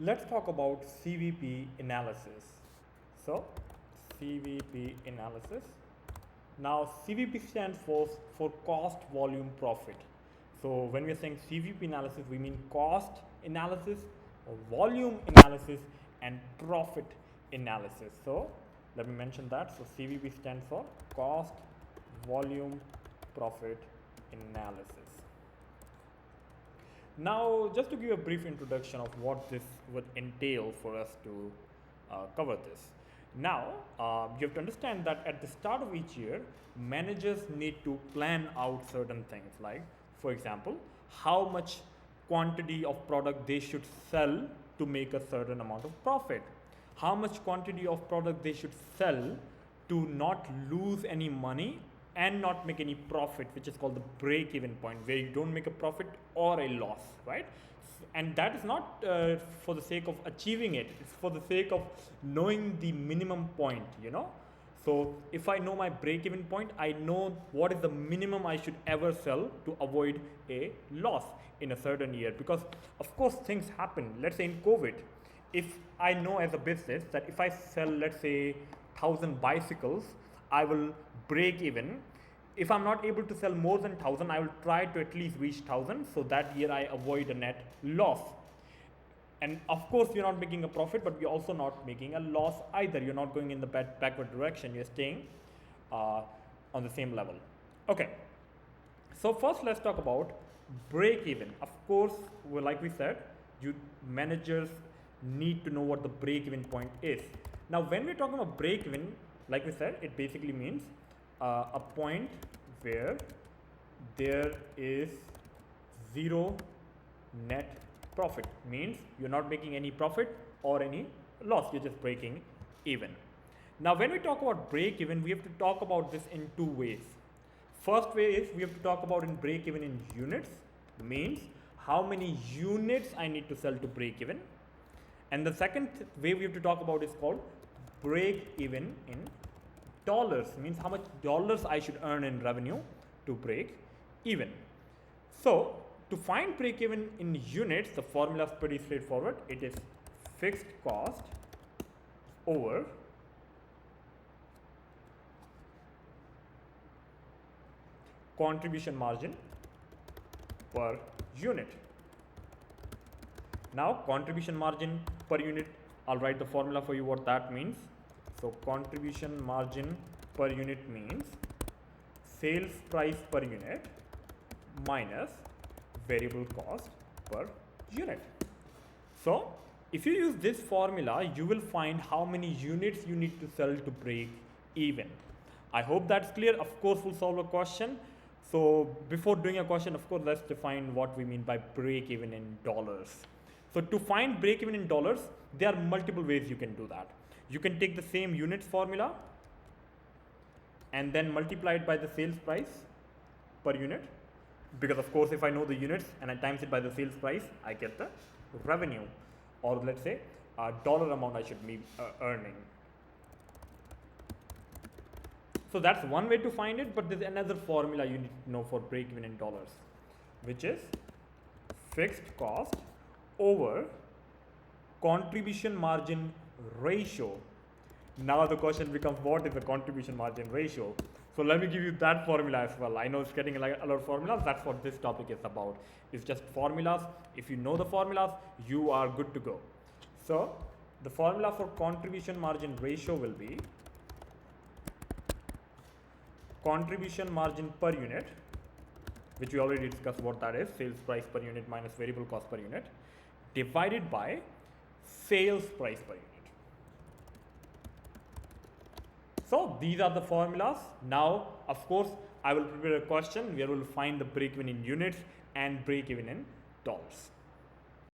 let's talk about CVP analysis. So, CVP analysis. Now, CVP stands for cost, volume, profit. So, when we are saying CVP analysis, we mean cost analysis, or volume analysis, and profit analysis. So, let me mention that. So, CVP stands for cost, volume, profit analysis. Now, just to give a brief introduction of what this would entail for us to cover this. Now, you have to understand that at the start of each year, managers need to plan out certain things like, for example, how much quantity of product they should sell to make a certain amount of profit, how much quantity of product they should sell to not lose any money and not make any profit, which is called the break even point, where you don't make a profit or a loss, right? And that is not for the sake of achieving it, it's for the sake of knowing the minimum point, you know. So if I know my break even point, I know what is the minimum I should ever sell to avoid a loss in a certain year, because of course things happen. Let's say in COVID, if I know as a business that if I sell, let's say 1,000 bicycles, I will break even. If I'm not able to sell more than 1,000, I will try to at least reach 1,000, so that year I avoid a net loss. And of course, you're not making a profit, but you're also not making a loss either. You're not going in the backward direction. You're staying on the same level. Okay. So first, let's talk about break even. Of course, well, like we said, managers need to know what the break even point is. Now, when we're talking about break even, like we said, it basically means a point where there is zero net profit. Means you're not making any profit or any loss, you're just breaking even. Now, when we talk about break even, we have to talk about this in two ways. First way is we have to talk about in break even in units, means how many units I need to sell to break even. And the second way we have to talk about is called break even in dollars, means how much dollars I should earn in revenue to break even. So to find break even in units, the formula is pretty straightforward. It is fixed cost over contribution margin per unit. Now, contribution margin per unit, I'll write the formula for you what that means. So contribution margin per unit means sales price per unit minus variable cost per unit. So if you use this formula, you will find how many units you need to sell to break even. I hope that's clear. Of course, we'll solve a question. So before doing a question, of course, let's define what we mean by break even in dollars. So to find break even in dollars, there are multiple ways you can do that. You can take the same units formula and then multiply it by the sales price per unit, because of course if I know the units and I times it by the sales price, I get the revenue, or let's say a dollar amount I should be earning. So that's one way to find it, but there's another formula you need to know for break even in dollars, which is fixed cost over contribution margin ratio. Now the question becomes, what is the contribution margin ratio? So let me give you that formula as well. I know it's getting like a lot of formulas. That's what this topic is about. It's just formulas. If you know the formulas, you are good to go. So the formula for contribution margin ratio will be contribution margin per unit, which we already discussed what that is, sales price per unit minus variable cost per unit, divided by sales price per unit. So these are the formulas. Now, of course, I will prepare a question where we will find the break even in units and break even in dollars.